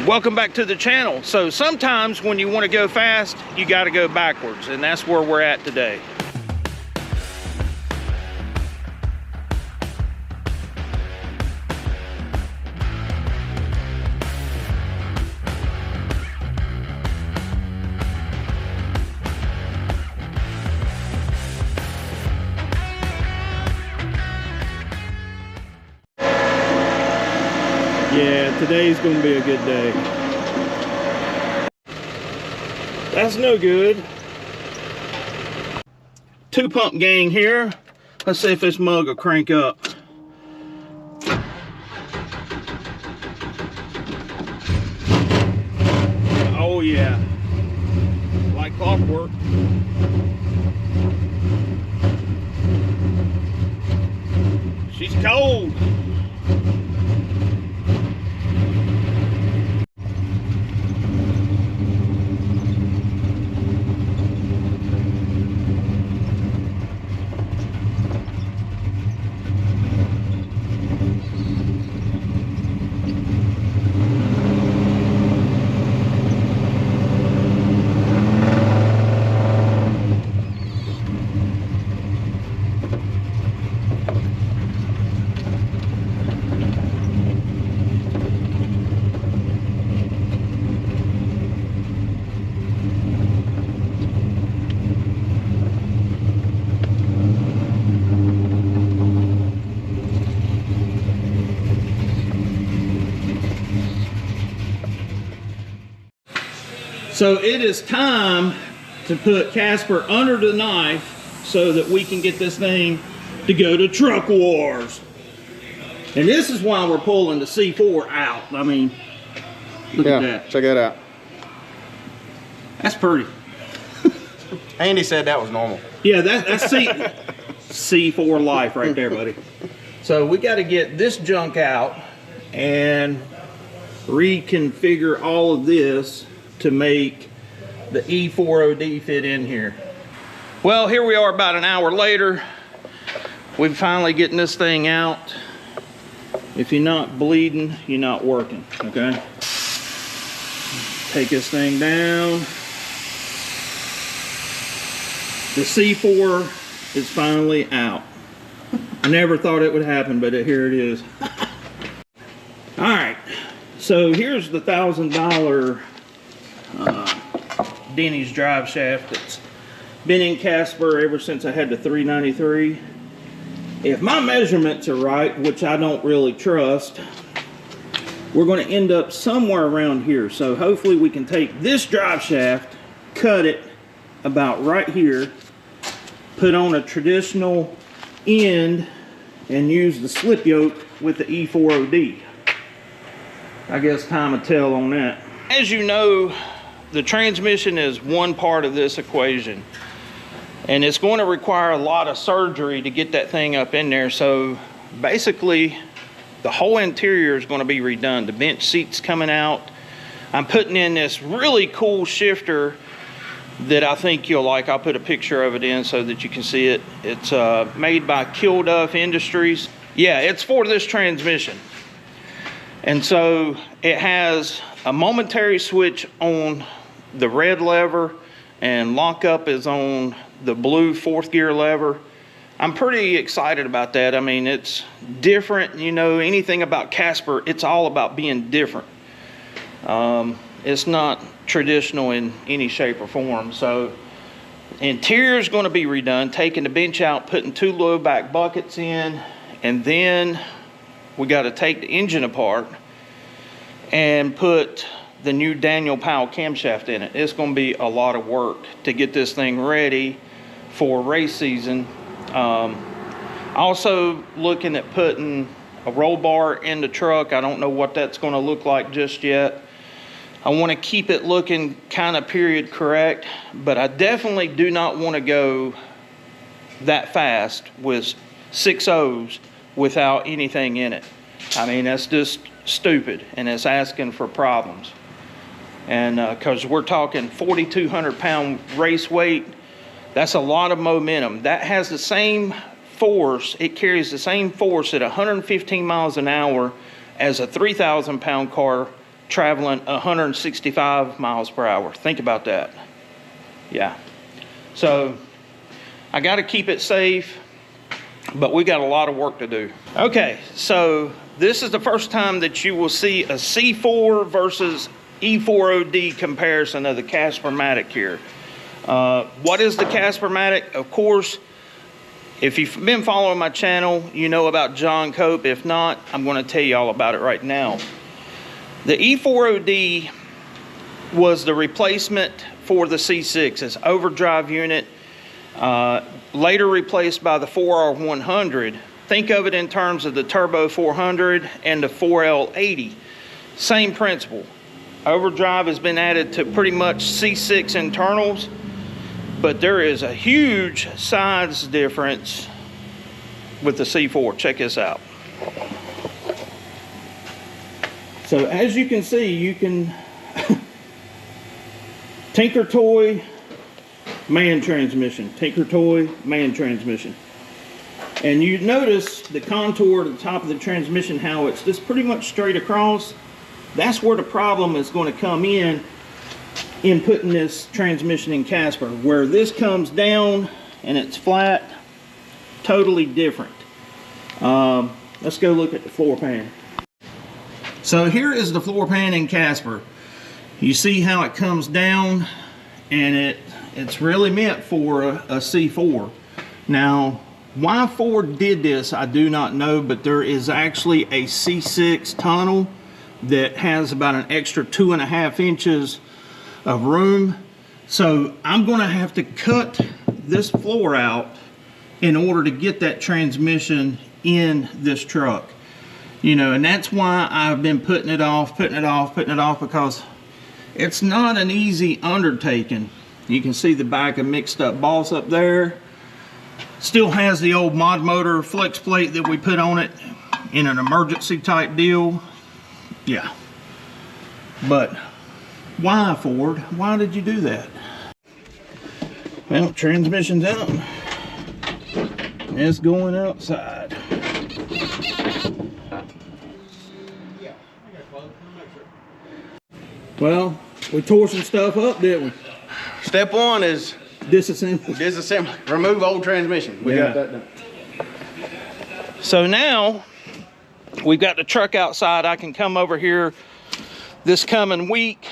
Welcome back to the channel. So sometimes when you want to go fast, you got to go backwards, and that's where we're at today. Yeah, today's gonna be a good day. That's no good. 2-pump gang here. Let's see if this mug will crank up. Oh yeah, like clockwork. She's cold. So it is time to put Casper under the knife so that we can get this thing to go to Truck Wars. And this is why we're pulling the C4 out. I mean, look at that. Check that out. That's pretty. Andy said that was normal. Yeah, that's C4 life right there, buddy. So we got to get this junk out and reconfigure all of this to make the E4OD fit in here. Well, here we are about an hour later. We're finally getting this thing out. If you're not bleeding, you're not working, okay? Take this thing down. The C4 is finally out. I never thought it would happen, but here it is. All right, so here's the $1,000 Denny's drive shaft that's been in Casper ever since I had the 393. If my measurements are right, which I don't really trust, we're going to end up somewhere around here. So hopefully we can take this drive shaft, cut it about right here, put on a traditional end, and use the slip yoke with the E4OD. I guess time will tell on that. As you know, the transmission is one part of this equation, and it's going to require a lot of surgery to get that thing up in there. So basically the whole interior is going to be redone. The bench seat's coming out. I'm putting in this really cool shifter that I think you'll like. I'll put a picture of it in so that you can see it. It's made by Kilduff Industries. Yeah, it's for this transmission. And so it has a momentary switch on the red lever, and lockup is on the blue 4th gear lever. I'm pretty excited about that. I mean, it's different. You know, anything about Casper, it's all about being different. It's not traditional in any shape or form. So interior is going to be redone, taking the bench out, putting 2 low back buckets in, and then we got to take the engine apart and put the new Daniel Powell camshaft in it. It's going to be a lot of work to get this thing ready for race season. Also looking at putting a roll bar in the truck. I don't know what that's going to look like just yet. I want to keep it looking kind of period correct, but I definitely do not want to go that fast with 6.0s without anything in it. I mean, that's just stupid, and it's asking for problems. And because we're talking 4,200 pound race weight, that's a lot of momentum. That has the same force, it carries the same force at 115 miles an hour as a 3,000 pound car traveling 165 miles per hour. Think about that. Yeah. So I got to keep it safe, but we got a lot of work to do. Okay, so this is the first time that you will see a C4 versus E4OD comparison of the CASPER-MATIC here. What is the CASPER-MATIC? Of course, if you've been following my channel, you know about John Cope. If not, I'm going to tell you all about it right now. The E4OD was the replacement for the C6. It's overdrive unit, later replaced by the 4R100. Think of it in terms of the Turbo 400 and the 4L80. Same principle. Overdrive has been added to pretty much C6 internals, but there is a huge size difference with the C4. Check this out. So as you can see, you can tinker toy, man transmission, tinker toy, man transmission. And you notice the contour at the top of the transmission, how it's just pretty much straight across. That's where the problem is going to come in putting this transmission in Casper. Where this comes down and it's flat, totally different. Let's go look at the floor pan. So here is the floor pan in Casper. You see how it comes down, and it's really meant for a C4. Now, why Ford did this, I do not know, but there is actually a C6 tunnel that has about an extra 2.5 inches of room. So I'm going to have to cut this floor out in order to get that transmission in this truck. You know, and that's why I've been putting it off, because it's not an easy undertaking. You can see the back of mixed up boss up there. Still has the old mod motor flex plate that we put on it in an emergency type deal. Yeah. But why, Ford? Why did you do that? Well, transmission's out. It's going outside. Well, we tore some stuff up, didn't we? Step one is disassemble. Disassemble. Remove old transmission. We got that done. So now we've got the truck outside. I can come over here this coming week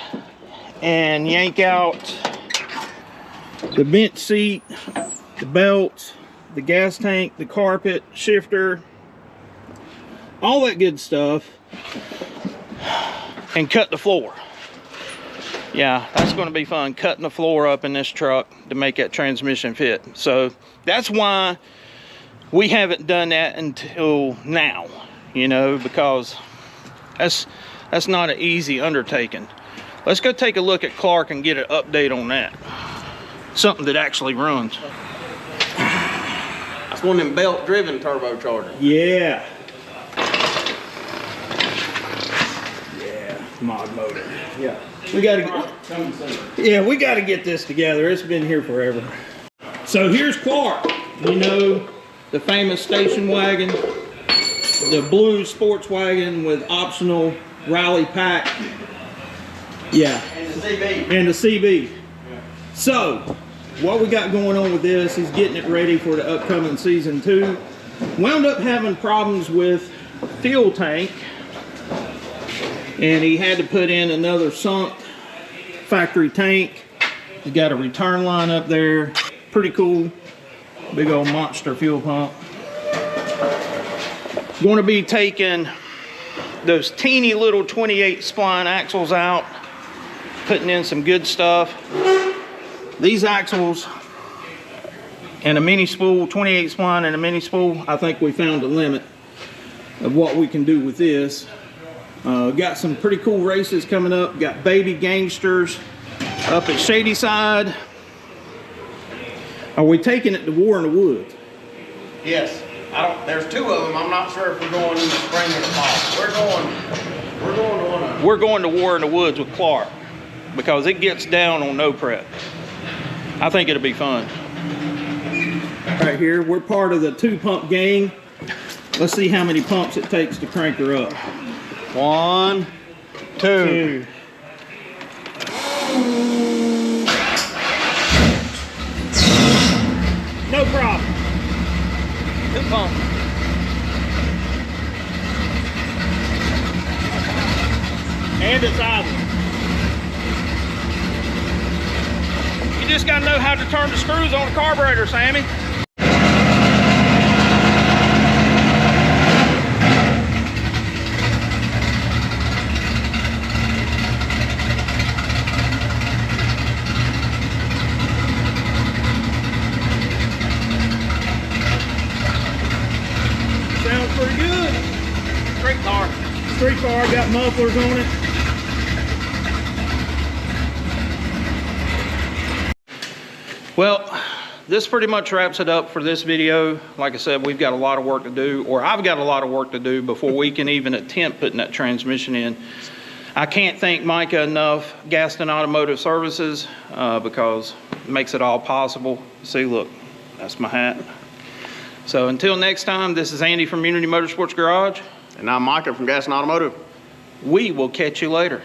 and yank out the bench seat, the belts, the gas tank, the carpet, shifter, all that good stuff, and cut the floor. Yeah, that's going to be fun, cutting the floor up in this truck to make that transmission fit. So that's why we haven't done that until now, you know, because that's not an easy undertaking. Let's go take a look at Clark and get an update on that. Something that actually runs. That's one of them belt-driven turbochargers. Yeah. Yeah, mod motor. Yeah. We gotta get this together. It's been here forever. So here's Clark. You know, the famous station wagon, the blue sports wagon with optional rally pack. Yeah. And the CB. And the CB. Yeah. So, what we got going on with this, he's getting it ready for the upcoming season 2. Wound up having problems with fuel tank, and he had to put in another sunk factory tank. He's got a return line up there. Pretty cool. Big old monster fuel pump. Going to be taking those teeny little 28 spline axles out, putting in some good stuff. These axles and a mini spool, 28 spline and a mini spool, I think we found the limit of what we can do with this. Got some pretty cool races coming up. Got baby gangsters up at Shadyside. Are we taking it to War in the Woods? Yes. There's 2 of them. I'm not sure if we're going in the spring or the fall. We're going to one of them. We're going to War in the Woods with Clark because it gets down on no prep. I think it'll be fun. Right here, we're part of the 2-pump gang. Let's see how many pumps it takes to crank her up. 1, 2. No problem. Good pump. And it's idle. You just gotta know how to turn the screws on a carburetor, Sammy. Sounds pretty good. Street car. Street car, got mufflers on it. Well, this pretty much wraps it up for this video. Like I said, we've got a lot of work to do, or I've got a lot of work to do before we can even attempt putting that transmission in. I can't thank Micah enough, Gaston Automotive Services, because it makes it all possible. See, look, that's my hat. So until next time, this is Andy from Unity Motorsports Garage. And I'm Micah from Gaston Automotive. We will catch you later.